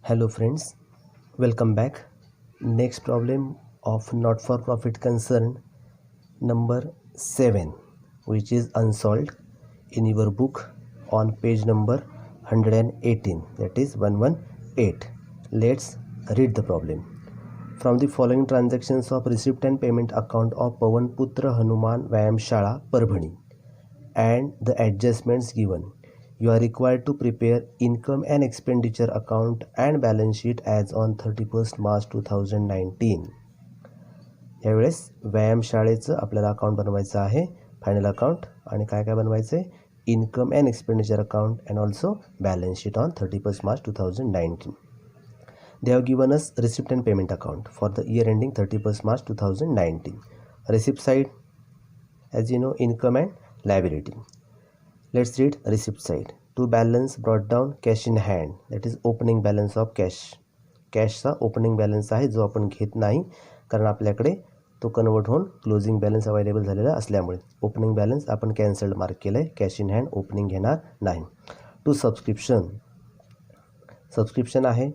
Hello friends, welcome back. Next problem of not for profit concern number 7, which is unsolved in your book on page number 118, that is 118. Let's read the problem. From the following transactions of receipt and payment account of Pawan Putra Hanuman Vyam Shala Parbhani and the adjustments given, you are required to prepare income and expenditure account and balance sheet as on 31st March 2019. यावेळेस व्यायामशाळेचं आपल्याला account बनवायचं आहे, final account, आणि काय काय बनवायचं आहे, income and expenditure account and also balance sheet on 31st March 2019. They have given us receipt and payment account for the year ending 31st March 2019. Receipt side, as you know, income and liability. Let's read receipt side. To balance brought down cash in hand, that is opening balance of cash. कॅशचा opening balance आहे जो आपण घेत नाही, कारण आपल्याकडे तो convert होऊन क्लोजिंग बॅलन्स अवेलेबल झालेला असल्यामुळे ओपनिंग बॅलन्स आपण कॅन्सल्ड मार्क केलं आहे, कॅश इन हँड ओपनिंग घेणार नाही. टू सबस्क्रिप्शन आहे,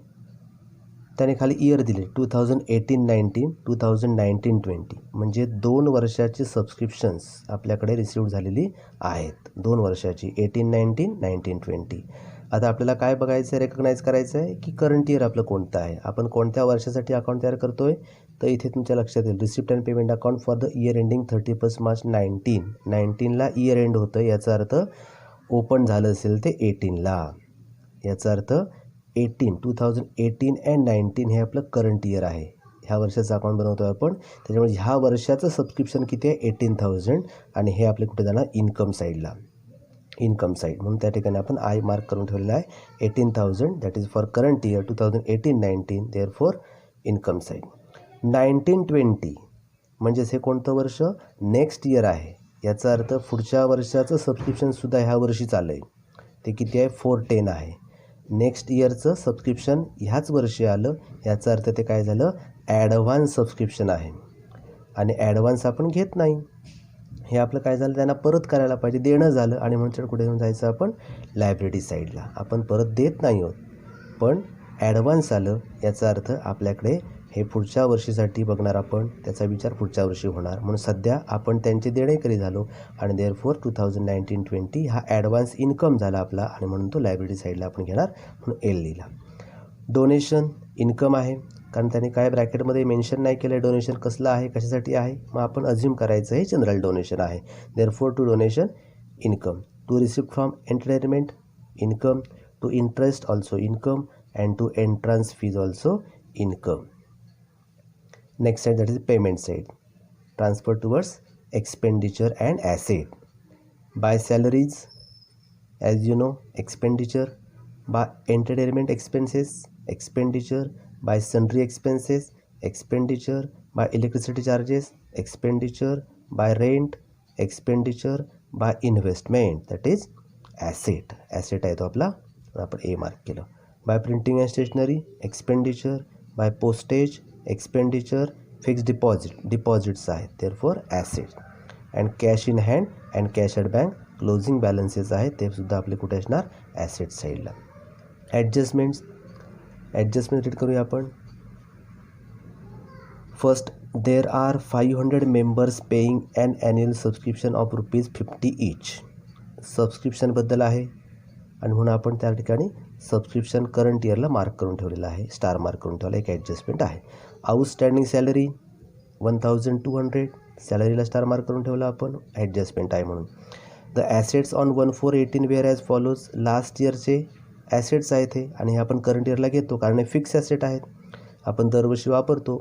त्याने खाली इयर दिले 2018-19, 2019-20, म्हणजे 2 वर्षाची सबस्क्रिप्शन्स आपल्याकडे रिसीव्ह झालेली आहेत, 2 वर्षाची 18-19, 19-20. आता आपल्याला काय बघायचं आहे, रेकग्नाइज करायचं आहे की करंट इयर आपलं कोणतं आहे, आपण कोणत्या वर्षासाठी अकाउंट तयार करतो आहे. तर इथे तुमच्या लक्षात येईल receipt and payment account for the year ending 31st March 19ला इयर एंड होतं, याचा अर्थ ओपन झालं असेल ते 18ला, याचा अर्थ 2018 अँड 19 हे आपलं करंट इयर आहे, ह्या वर्षाचं अकाउंट बनवतो आहे आपण. त्याच्यामुळे ह्या वर्षाचं सबस्क्रिप्शन किती आहे, 18,000, आणि हे आपले कुठे जाणार, इन्कम साईडला, इन्कम साईड, म्हणून त्या ठिकाणी आपण आय मार्क करून ठेवलेला आहे 18,000, that is for current year 2018-19, therefore income side. 19-20 म्हणजेच हे कोणतं वर्ष, नेक्स्ट इयर आहे, याचा अर्थ पुढच्या वर्षाचं सबस्क्रिप्शनसुद्धा ह्या वर्षी चाललं आहे, ते किती आहे, 410 आहे. नेक्स्ट इयरचं सबस्क्रिप्शन ह्याच वर्षी आलं, याचा अर्थ ते काय झालं, ॲडव्हान्स सबस्क्रिप्शन आहे, आणि ॲडव्हान्स आपण घेत नाही, हे आपलं काय झालं, त्यांना परत करायला पाहिजे, देणं झालं, आणि म्हणून कुठे घेऊन जायचं आपण, लायबिलिटी साईडला. आपण परत देत नाही आहोत, पण ॲडव्हान्स आलं, याचा अर्थ आपल्याकडे हे पुढच्या वर्षीसाठी बघणार आपण, त्याचा विचार पुढच्या वर्षी होणार, म्हणून सध्या आपण त्यांचे देणेकरी झालो, आणि देअरफॉर 2019-20 हा ॲडव्हान्स इन्कम झाला आपला, आणि म्हणून तो लायबिलिटी साईडला आपण घेणार, म्हणून एल लिहिला. डोनेशन इन्कम आहे, कारण त्याने काय ब्रॅकेटमध्ये मेन्शन नाही केलं आहे डोनेशन कसलं आहे, कशासाठी आहे, मग आपण अज्युम करायचं हे जनरल डोनेशन आहे. Therefore to donation income. To receipt from entertainment income. To interest also income, and to entrance fees also income. Next side, that is payment side. Transfer towards expenditure and asset. By salaries, as you know, expenditure. By entertainment expenses, expenditure. By sundry expenses, expenditure. By electricity charges, expenditure. By rent, expenditure. By investment, that is asset. Asset आहे तो आपला, आपण A mark केलं. By printing and stationery, expenditure. By postage, expenditure. Fixed deposits आहेत, therefore asset. And cash in hand and cash at bank, closing balances आहेत, ते सुद्धा आपले कुठे असणार, ॲसेट साईडला. ॲडजस्टमेंट रीड करूया आपण. First, there are 500 members paying and annual subscription of ₹50 each. सबस्क्रिप्शनबद्दल आहे, आणि म्हणून आपण त्या ठिकाणी सबस्क्रिप्शन करंट इयरला मार्क करून ठेवलेलं आहे, स्टार मार्क करून ठेवला, एक ॲडजस्टमेंट आहे. आउटस्टँडिंग सॅलरी 1,200, सॅलरीला स्टार मार्क करून ठेवला आपण, ॲडजस्टमेंट आहे म्हणून. The assets on 1/4/18 were as follows. Last इयरचे ॲसेट्स आहेत हे, आणि हे आपण करंट इयरला घेतो, कारण हे फिक्स ॲसेट आहेत, आपण दरवर्षी वापरतो,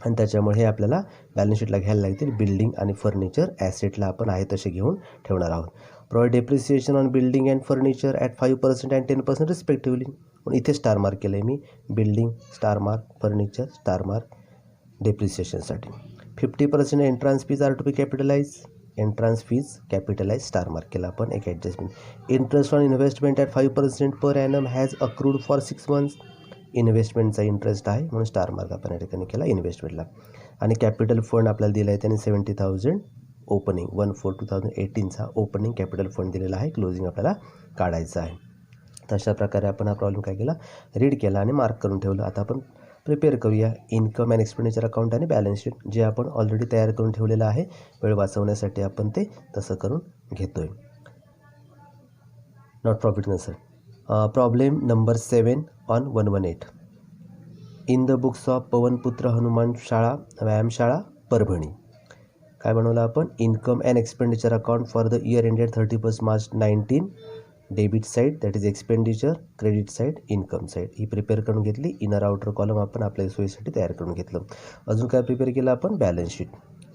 आणि त्याच्यामुळे हे आपल्याला बॅलन्स शीटला घ्यायला लागतील. बिल्डिंग आणि फर्निचर ॲसेटला आपण आहे तसे घेऊन ठेवणार आहोत. Provide depreciation on building and furniture at 5% and 10% respectively. पण इथे स्टार मार्क केलं आहे मी, building star mark, furniture star mark, डेप्रिसिएशनसाठी. 50% entrance fees are to be capitalise, entrance fees capitalise, star mark केला आपण, एक adjustment. Interest on investment at 5% per annum has accrued for 6 months. इन्व्हेस्टमेंटचा इंटरेस्ट आहे, म्हणून स्टार मार्क आपण या ठिकाणी केला इन्व्हेस्टमेंटला. आणि कॅपिटल फंड आपल्याला दिला आहे त्याने 70,000 ओपनिंग, 1/4/2018चा ओपनिंग कॅपिटल फंड दिलेला आहे, क्लोजिंग आपल्याला काढायचं आहे. तर अशा प्रकारे आपण हा प्रॉब्लेम काय केला, रीड केला आणि मार्क करून ठेवलं. आता आपण प्रिपेअर करूया इन्कम अँड एक्सपेंडिचर अकाउंट आणि बॅलन्स शीट, जे आपण ऑलरेडी तयार करून ठेवलेलं आहे. वेळ वाचवण्यासाठी आपण ते तसं करून घेतो आहे. नॉट प्रॉफिट नसर. Problem number 7 on 118. In the books of Pavanputra Hanuman शाळा व्यायामशाळा परभणी. काय बनवलं आपण, income and expenditure account for the year ended 31 March 19. Debit side that is expenditure, credit side income side ही प्रिपेअर करून घेतली. इनर आउटर कॉलम आपण आपल्या सोयीसाठी तयार करून घेतलं. अजून काय प्रिपेअर केलं आपण, balance sheet.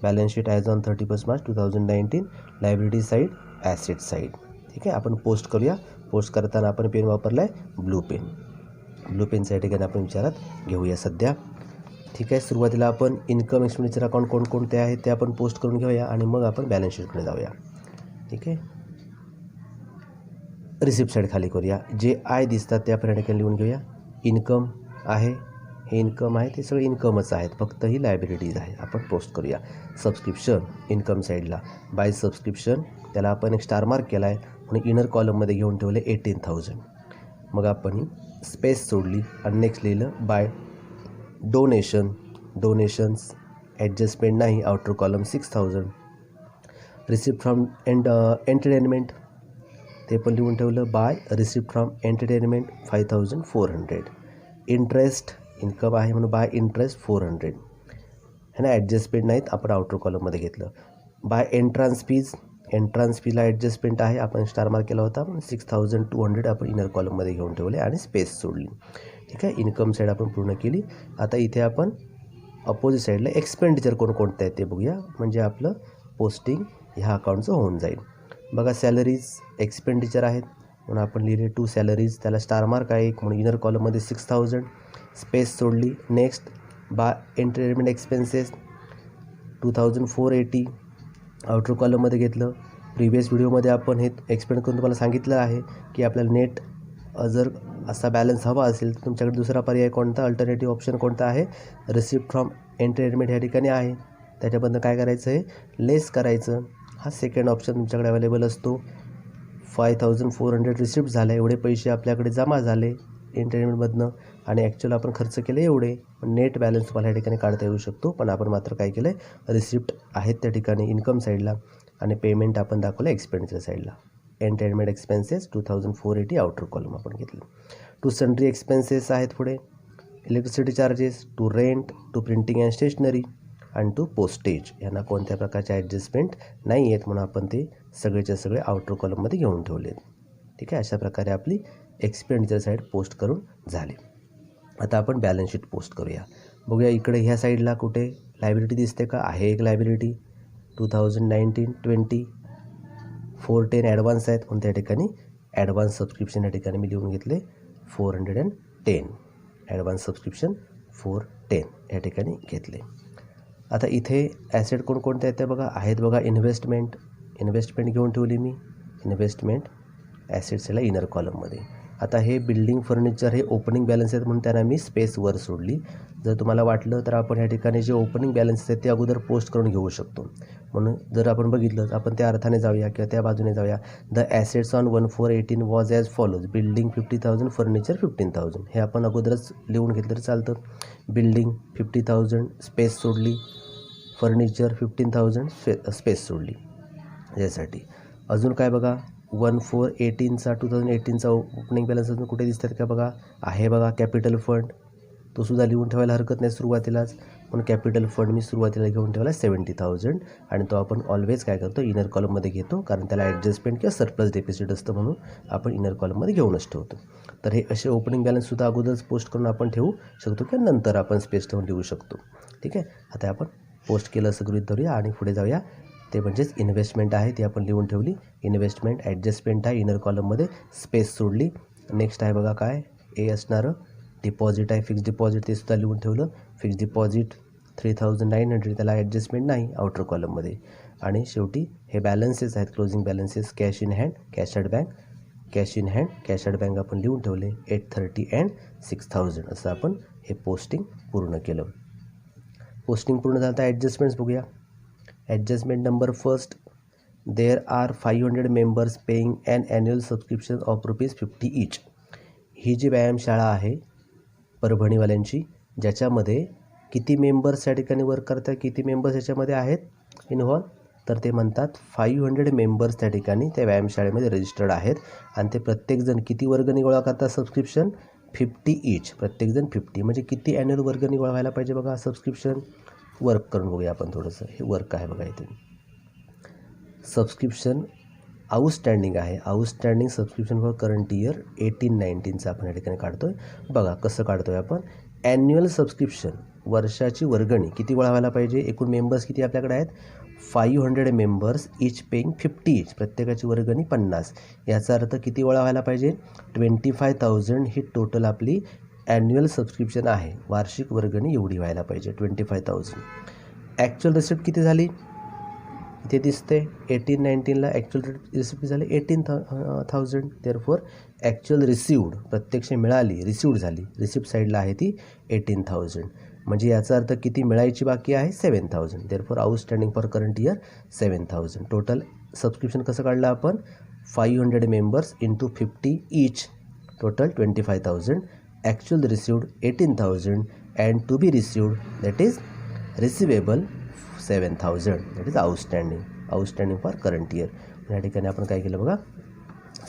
Balance sheet as on 31 March 2019. Liability side, asset side. ठीक आहे, आपण पोस्ट करूया. पोस्ट करताना आपण पेन वापरला आहे ब्लू पेन. ब्लू पेनच्या ठिकाणी आपण विचारात घेऊया सध्या. ठीक आहे, सुरुवातीला आपण इन्कम एक्सपेंडिचर अकाउंट कोणकोणते आहेत ते आपण पोस्ट करून घेऊया आणि मग आपण बॅलन्स शीटकडे जाऊया. ठीक आहे, रिसिप्ट साईड खाली करूया. जे आय दिसतात ते आपण या ठिकाणी लिहून घेऊया. इन्कम आहे, हे इन्कम आहे, ते सगळे इन्कमच आहेत, फक्त ही लायबिलिटीज आहे. आपण पोस्ट करूया. सबस्क्रिप्शन इन्कम साईडला बाय सबस्क्रिप्शन, त्याला आपण एक स्टार मार्क केला आहे म्हणून इनर कॉलममध्ये घेऊन ठेवले 18,000. मग आपण ही स्पेस सोडली आणि नेक्स्ट लिहिलं बाय डोनेशन. डोनेशन्स ॲडजस्टमेंट नाही, outer column 6,000. Receipt from entertainment ते पण लिहून ठेवलं by receipt from entertainment 5,400. Interest income आहे म्हणून बाय इंटरेस्ट 400. है ना, ॲडजस्टमेंट नाहीत, आपण आउटर कॉलममध्ये घेतलं. Bye entrance fees, entrance फीला adjustment आहे, आपण स्टार मार्क केला होता. 6,200 आपण इनर कॉलममध्ये घेऊन ठेवले आणि स्पेस सोडली. ठीक आहे, इन्कम साईड आपण पूर्ण केली. आता इथे आपण अपोजिट साईडला एक्सपेंडिचर कोणकोणते आहेत ते बघूया, म्हणजे आपलं पोस्टिंग ह्या अकाउंटचं होऊन जाईल. बघा, सॅलरीज एक्सपेंडिचर आहेत म्हणून आपण लिहिले 2 सॅलरीज, त्याला स्टार मार्क आहे एक म्हणून इनर कॉलममध्ये 6,000 स्पेस सोडली. Next by entertainment expenses 2,480 outer कॉलममध्ये घेतलं. प्रिव्हियस व्हिडिओमध्ये आपण हे एक्सप्लेन करून तुम्हाला सांगितलं आहे की आपल्याला नेट जर असा बॅलन्स हवा असेल तर तुमच्याकडे दुसरा पर्याय कोणता, अल्टरनेटिव्ह ऑप्शन कोणता आहे, रिसिप्ट फ्रॉम एंटरटेनमेंट ह्या ठिकाणी आहे. त्याच्याबद्दल काय करायचं आहे, लेस करायचं. हा सेकंड ऑप्शन तुमच्याकडे अवेलेबल असतो. 5,400 रिसिप्ट झाले, एवढे पैसे आपल्याकडे जमा झाले एंटरटेनमेंटमधनं आणि ॲक्च्युअल आपण खर्च केले एवढे. नेट बॅलन्स तुम्हाला या ठिकाणी काढता येऊ शकतो, पण आपण मात्र काय केलं आहे, रिसिप्ट आहेत त्या ठिकाणी इन्कम साईडला आणि पेमेंट आपण दाखवलं एक्सपेंडिचर साईडला. एंटरटेनमेंट एक्सपेन्सेस 2,480 आउटर कॉलम आपण घेतलं. टू सन्ड्री एक्सपेन्सेस आहेत पुढे, electricity charges, to rent, to printing and stationery आणि टू पोस्टेज. यांना कोणत्या प्रकारचे ॲडजस्टमेंट नाही आहेत म्हणून आपण ते सगळेच्या सगळे आउटर कॉलममध्ये घेऊन ठेवले. ठीक आहे, अशा प्रकारे आपली एक्सपेंडिचर साईड पोस्ट करून झाली. आता आपण बॅलन्स शीट पोस्ट करूया. बघूया इकडे ह्या साईडला कुठे लायबिलिटी दिसते का, आहे एक लायबिलिटी 2019-20 410 ॲडव्हान्स आहेत म्हणून त्या ठिकाणी ॲडव्हान्स सबस्क्रिप्शन या ठिकाणी मी लिहून घेतले 410. ॲडव्हान्स सबस्क्रिप्शन 410 या ठिकाणी घेतले. आता इथे ॲसेट कोणकोणते आहेत ते बघा, आहेत बघा इन्व्हेस्टमेंट. इन्व्हेस्टमेंट घेऊन ठेवली मी, इन्व्हेस्टमेंट ॲसेट्सला इनर कॉलममध्ये. आता हे बिल्डिंग फर्निचर हे ओपनिंग बॅलन्स आहेत म्हणून त्यांना मी स्पेस वर सोडली. जर तुम्हाला वाटलं तर आपण या ठिकाणी जे ओपनिंग बॅलन्स आहेत ते अगोदर पोस्ट करून घेऊ शकतो. म्हणून जर आपण बघितलं तर आपण त्या अर्थाने जाऊया किंवा त्या बाजूने जाऊया. The assets on 1418 was as follows. Building 50,000, furniture 15,000. हे आपण अगोदरच लिहून घेतलं तर चालतं. बिल्डिंग 50,000 स्पेस सोडली, फर्निचर 15,000 स्पेस सोडली यासाठी. अजून काय बघा, 1418चा 2018चा ओपनिंग बॅलन्स अजून कुठे दिसतात का बघा, आहे बघा कॅपिटल फंड. तो सुद्धा लिहून ठेवायला हरकत नाही सुरुवातीलाच, म्हणून कॅपिटल फंड मी सुरुवातीला घेऊन ठेवला 70,000 आणि तो आपण ऑलवेज काय करतो इनर कॉलममध्ये घेतो, कारण त्याला ॲडजस्टमेंट किंवा सरप्लस डेफिसिट असतं म्हणून आपण इनर कॉलममध्ये घेऊनच ठेवतो. तर हे असे ओपनिंग बॅलन्ससुद्धा अगोदरच पोस्ट करून आपण ठेवू शकतो किंवा नंतर आपण स्पेस ठेवून लिहू शकतो. ठीक आहे, आता आपण पोस्ट केलं असं गृहीत धरूया आणि पुढे जाऊया. ते म्हणजेच इन्व्हेस्टमेंट आहे ती आपण लिहून ठेवली. इन्व्हेस्टमेंट ॲडजस्टमेंट आहे, इनर कॉलममध्ये स्पेस सोडली. नेक्स्ट आहे बघा काय ए असणारं डिपॉझिट आहे, फिक्स डिपॉझिट, ते सुद्धा लिहून ठेवलं. फिक्स डिपॉझिट 3,900, त्याला ॲडजस्टमेंट नाही आउटर कॉलममध्ये. आणि शेवटी हे बॅलन्सेस आहेत, closing balances. Cash in hand, cash at bank, cash in hand, cash at bank आपण लिहून ठेवले 830 अँड 6,000. असं आपण हे पोस्टिंग पूर्ण केलं. पोस्टिंग पूर्ण झालं तर ॲडजस्टमेंट्स बघूया. Adjustment number first, there are 500 members paying an annual subscription of ₹50 each. ही जी व्यायामशाळा आहे परभणीवाल्यांची, ज्याच्यामध्ये किती मेंबर्स या ठिकाणी वर्क करतात, किती मेंबर्स याच्यामध्ये आहेत इन्व्हॉल्व, तर ते म्हणतात 500 मेंबर्स त्या ठिकाणी त्या व्यायामशाळेमध्ये रजिस्टर्ड आहेत. आणि ते प्रत्येकजण किती वर्गणी गोळा करतात सबस्क्रिप्शन, 50 ईच, प्रत्येकजण 50. म्हणजे किती ॲन्युअल वर्गणी गोळा व्हायला पाहिजे बघा सबस्क्रिप्शन. वर्क करून बघूया आपण थोडंसं. हे वर्क आहे बघा इथे. सबस्क्रिप्शन आउटस्टँडिंग आहे. Outstanding subscription for current year 18-19चं आपण या ठिकाणी काढतो आहे. बघा कसं काढतो आहे आपण. ॲन्युअल सबस्क्रिप्शन, वर्षाची वर्गणी किती गोळा व्हायला पाहिजे. एकूण मेंबर्स किती आपल्याकडे आहेत, 500 मेंबर्स, ईच पेईंग 50 ईच, प्रत्येकाची वर्गणी 50. याचा अर्थ किती गोळा व्हायला पाहिजे, 25,000 ही टोटल आपली ॲन्युअल सबस्क्रिप्शन आहे. वार्षिक वर्गणी एवढी व्हायला पाहिजे 25,000. ॲक्च्युअल रिसिप्ट किती झाली इथे दिसते. 18-19ला ॲक्च्युअल रिसिप्ट झाली 18,000. देअरफॉर ॲक्च्युअल रिसिव्ड, प्रत्यक्ष मिळाली, रिसिव्ड झाली, रिसिप्ट साईडला आहे ती 18,000. म्हणजे याचा अर्थ किती मिळायची बाकी आहे, 7,000. Therefore outstanding for current year 7,000. Total subscription कसं काढलं आपण, 500 members into 50 each, total 25,000. Actual received 18,000 and to be received that is receivable 7,000. That is outstanding for current year. या ठिकाणी आपण काय केलं बघा,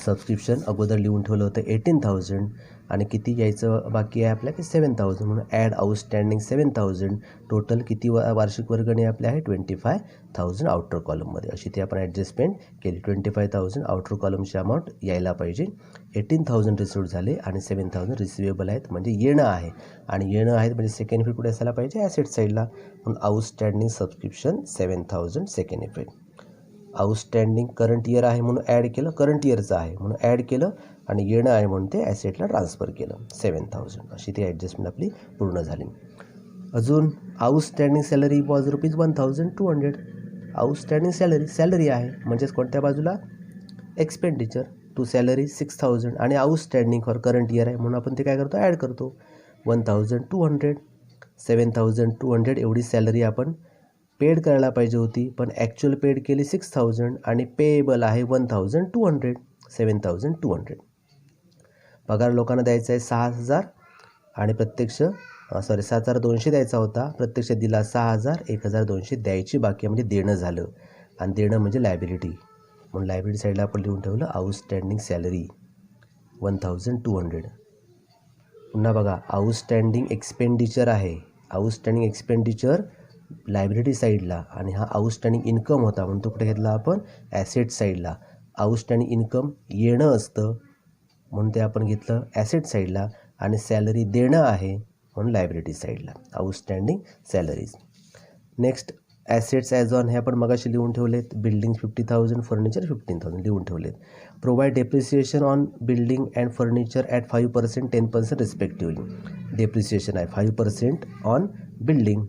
सबस्क्रिप्शन अगोदर लिहून ठेवलं होतं 18,000 आणि किती यायचं बाकी आहे आपल्या की 7,000, म्हणून ॲड आउटस्टँडिंग 7,000. टोटल किती वार्षिक वर्गणी आपल्या आहे 25,000 आउटर कॉलममध्ये. अशी ती आपण ॲडजस्टमेंट केली. 25,000 आउटर कॉलमची अमाऊंट यायला पाहिजे. 18,000 रिसिव्ड झाले आणि 7,000 रिसिवेबल आहेत, म्हणजे येणं आहे. आणि येणं आहेत म्हणजे सेकंड इफेक्ट कुठे असायला पाहिजे, ॲसेट साईडला. म्हणून outstanding subscription 7,000 second effect. Outstanding current year आहे म्हणून ॲड केलं, करंट इयरचं आहे म्हणून ॲड केलं, आणि येणं आहे म्हणून ते ॲसेटला ट्रान्सफर केलं 7,000. अशी ती ॲडजस्टमेंट आपली पूर्ण झाली. अजून outstanding salary was ₹1,200. Outstanding salary आहे, म्हणजेच कोणत्या बाजूला एक्सपेंडिचर टू सॅलरी 6,000 आणि आउटस्टँडिंग फॉर करंट इयर आहे म्हणून आपण ते काय करतो, ॲड करतो 1,200. 7,200 एवढी सॅलरी आपण पेड करायला पाहिजे होती, पण ॲक्च्युअल पेड केली 6,000 आणि पेएबल आहे 1,200. 7,200. पगार लोकांना द्यायचा आहे 6,000 आणि प्रत्यक्ष 7,200 द्यायचा होता, प्रत्यक्ष दिला 6,000. 1,200 द्यायची बाकी म्हणजे देणं झालं, आणि देणं म्हणजे लायबिलिटी. म्हणून लायबिलिटी साईडला आपण लिहून ठेवलं आउटस्टँडिंग सॅलरी 1,200. पुन्हा बघा आउटस्टँडिंग एक्सपेंडिचर आहे. आउटस्टँडिंग एक्सपेंडिचर लायबिलिटी साईडला, आणि हा आउटस्टँडिंग इन्कम होता म्हणून तो कुठे घेतला आपण, ॲसेट साईडला. आउटस्टँडिंग इन्कम येणं असतं म्हणून ते आपण घेतलं ॲसेट साईडला, आणि सॅलरी देणं आहे म्हणून लायबिलिटी साईडला. Outstanding salaries. Next assets as on हे आपण मगाशी लिहून ठेवलेत. बिल्डिंग 50,000, फर्निचर 15,000 लिहून ठेवलेत. Provide depreciation on building and furniture at 5%, 10% respectively. Depreciation आहे 5% ऑन बिल्डिंग,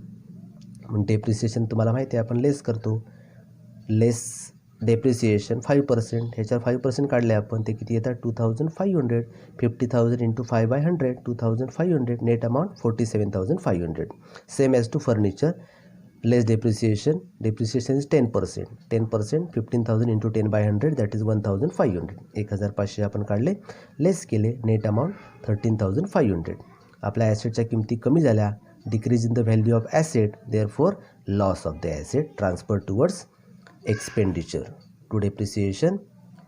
म्हणून डेप्रिसिएशन तुम्हाला माहिती आहे आपण लेस करतो. लेस डेप्रिसिएशन 5%, ह्याच्यावर 5% काढले आपण, ते किती येतात 2,500. 50,000 into 5/100, 2,500. Net amount 47,500. Same as to furniture. Less depreciation is 10%. 10% 15,000 into 10/100 that is 1,500. 1,500 आपण काढले, लेस केले. Net amount 13,500. आपल्या ॲसेटच्या किमती कमी झाल्या. Decrease in the value of asset, therefore loss of the asset transfer towards expenditure. To depreciation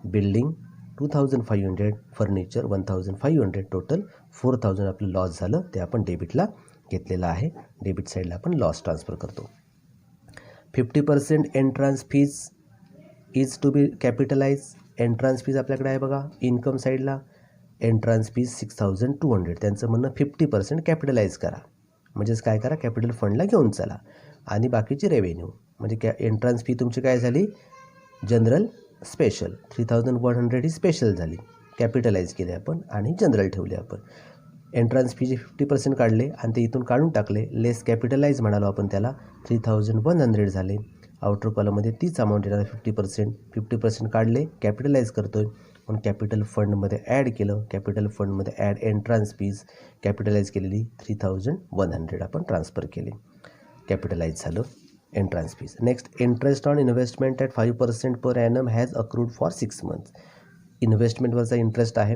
building 2,500, furniture 1,500, total 4,000 आपलं loss झालं, ते आपण डेबिटला घेतलेलं आहे. डेबिट साईडला आपण लॉस ट्रान्सफर करतो. 50% entrance fees is to be capitalise. Entrance fees आपल्याकडे आहे बघा इन्कम साईडला. Entrance fees 6,200. त्यांचं म्हणणं 50% कॅपिटलाइज करा, म्हणजेच काय करा, कॅपिटल फंडला घेऊन चला, आणि बाकीची रेव्हेन्यू म्हणजे एंट्रान्स फी तुमची काय झाली, जनरल स्पेशल 3,100 ही स्पेशल झाली, कॅपिटलाइज केले आपण आणि जनरल ठेवले आपण. एंट्रान्स फीचे 50% काढले आणि ते इथून काढून टाकले, लेस कॅपिटलाइज म्हणालो आपण त्याला, 3,100 झाले. आउटर कॉलममध्ये तीच अमाऊंट येणार 50% काढले, कॅपिटलाइज करतो आहे म्हणून कॅपिटल फंडमध्ये ॲड केलं. कॅपिटल फंडमध्ये ॲड एंट्रान्स फीज कॅपिटलाइज केलेली 3,100 आपण ट्रान्सफर केले, कॅपिटलाइज झालं entrance fees. Next interest on investment at 5% per annum has accrued for 6 months. इन्व्हेस्टमेंटवरचा इंटरेस्ट आहे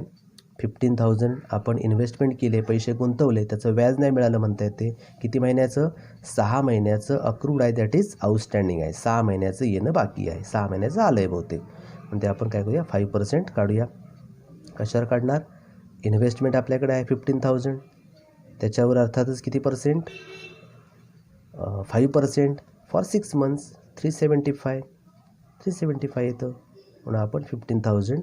15,000 आपण इन्व्हेस्टमेंट केले, पैसे गुंतवले, त्याचं व्याज नाही मिळालं म्हणता येते. किती महिन्याचं? 6 महिन्याचं अक्रूड आहे, दॅट इज आउटस्टँडिंग आहे. 6 महिन्याचं येणं बाकी आहे. 6 महिन्याचं आलं आहे बहुतेक. म्हणजे आपण काय करूया? 5% काढूया. कशावर काढणार? इन्व्हेस्टमेंट आपल्याकडे आहे 15,000, त्याच्यावर अर्थातच किती पर्सेंट? 5% फॉर 6 मंथ्स 375 येतं. म्हणून आपण 15,000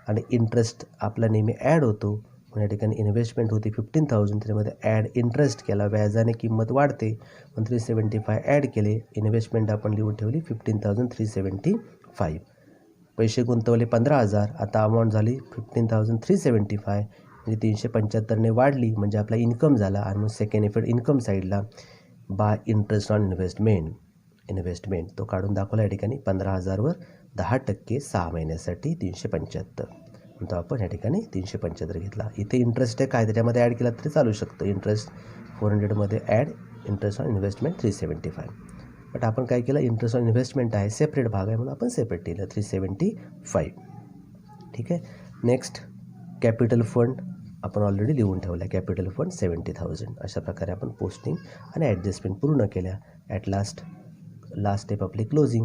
आणि इंटरेस्ट आपला नेहमी ॲड होतो. म्हणून या ठिकाणी इन्व्हेस्टमेंट होती 15,000, त्याच्यामध्ये ॲड इंटरेस्ट केला, व्याजाने किंमत वाढते, पण 375 ॲड केले. इन्व्हेस्टमेंट आपण लिहून ठेवली 15,375. पैसे गुंतवले 15,000, आता अमाऊंट झाली 15,375, म्हणजे 375ने वाढली, म्हणजे आपला इन्कम झाला. आणि मग सेकंड इफेक्ट इन्कम साईडला बाय इंटरेस्ट ऑन इन्व्हेस्टमेंट तो काढून दाखवला या ठिकाणी. 15,000वर 10% 6 महिन्यासाठी 375, तो आपण या ठिकाणी 375 घेतला. इथे इंटरेस्ट आहे काय, त्याच्यामध्ये ॲड केला तरी चालू शकतं. इंटरेस्ट 400मध्ये add interest on investment 375. But आपण काय केलं, इंटरेस्ट ऑन इन्व्हेस्टमेंट आहे, सेपरेट भाग आहे, म्हणून आपण सेपरेट केलं 375. ठीक आहे. नेक्स्ट कॅपिटल फंड आपण ऑलरेडी लिहून ठेवला. Capital fund 70,000. अशा प्रकारे आपण पोस्टिंग आणि ॲडजस्टमेंट पूर्ण केल्या. ॲट लास्ट स्टेप आपली close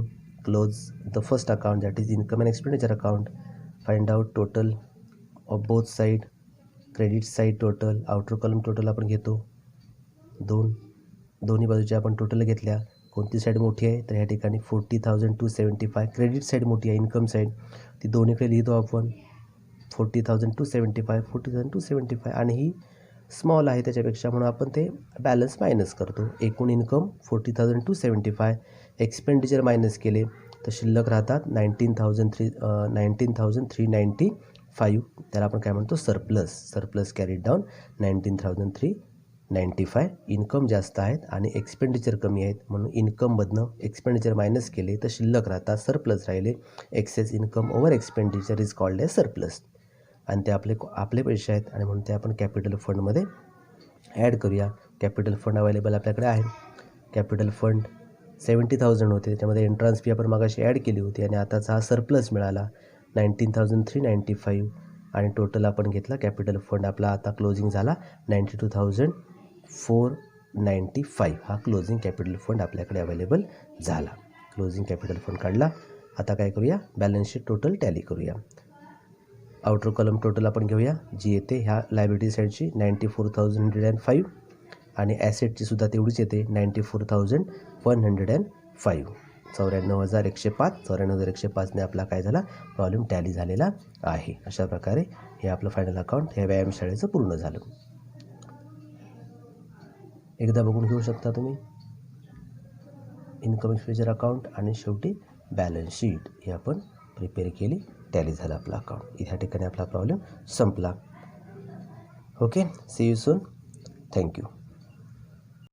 the first account, that is income and expenditure account. Find out total of both side, credit side total, outer column total आपण घेतो. दोन्ही बाजूच्या आपण टोटल घेतल्या. कोणती साईड मोठी आहे, तर या ठिकाणी 40,275 क्रेडिट साईड मोठी आहे, इन्कम साईड, ती दोन्हीकडे लिहितो आपण. 40,275 40,275, आणि ही स्मॉल आहे त्याच्यापेक्षा, म्हणून आपण ते बॅलन्स मायनस करतो. एकूण इन्कम 40,275, एक्सपेंडिचर मायनस केले तर शिल्लक राहतात 19,395. त्याला आपण काय म्हणतो? Surplus carried down 19,395. इन्कम जास्त आहेत आणि एक्सपेंडिचर कमी आहेत, म्हणून इन्कममधनं एक्सपेंडिचर मायनस केले तर शिल्लक राहतात, सरप्लस राहिले. Excess income over expenditure is called as surplus, आणि ते आपले पैसे आहेत, आणि म्हणून ते आपण कॅपिटल फंडमध्ये ॲड करूया. कॅपिटल फंड अवेलेबल आपल्याकडे आहे. कॅपिटल फंड 70,000 होते, त्याच्यामध्ये एंट्रन्स फी आपण मागाशी ॲड केली होती, आणि आताचा हा सरप्लस मिळाला 19,395, आणि टोटल आपण घेतला. कॅपिटल फंड आपला आता क्लोजिंग झाला 92,495. हा क्लोजिंग कॅपिटल फंड आपल्याकडे अवेलेबल झाला. क्लोजिंग कॅपिटल फंड काढला. आता काय करूया? बॅलन्स शीट टोटल टॅली करूया. आउटर कॉलम टोटल आपण घेऊया, जी येते ह्या लायबिलिटी साईडची 94,105, आणि ॲसेटची सुद्धा तेवढीच येते 94,105. 94,105. 94,105ने आपला काय झाला? प्रॉब्लेम टॅली झालेला आहे. अशा प्रकारे हे आपलं फायनल अकाउंट ह्या व्यायामशाळेचं पूर्ण झालं. एकदा बघून घेऊ शकता तुम्ही. इन्कम एक्सपेंडिचर अकाउंट आणि शेवटी बॅलन्स शीट ही आपण प्रिपेअर केली, टॅली झालं आपला अकाउंट. ह्या ठिकाणी आपला प्रॉब्लेम संपला. Okay, see you soon. Thank you.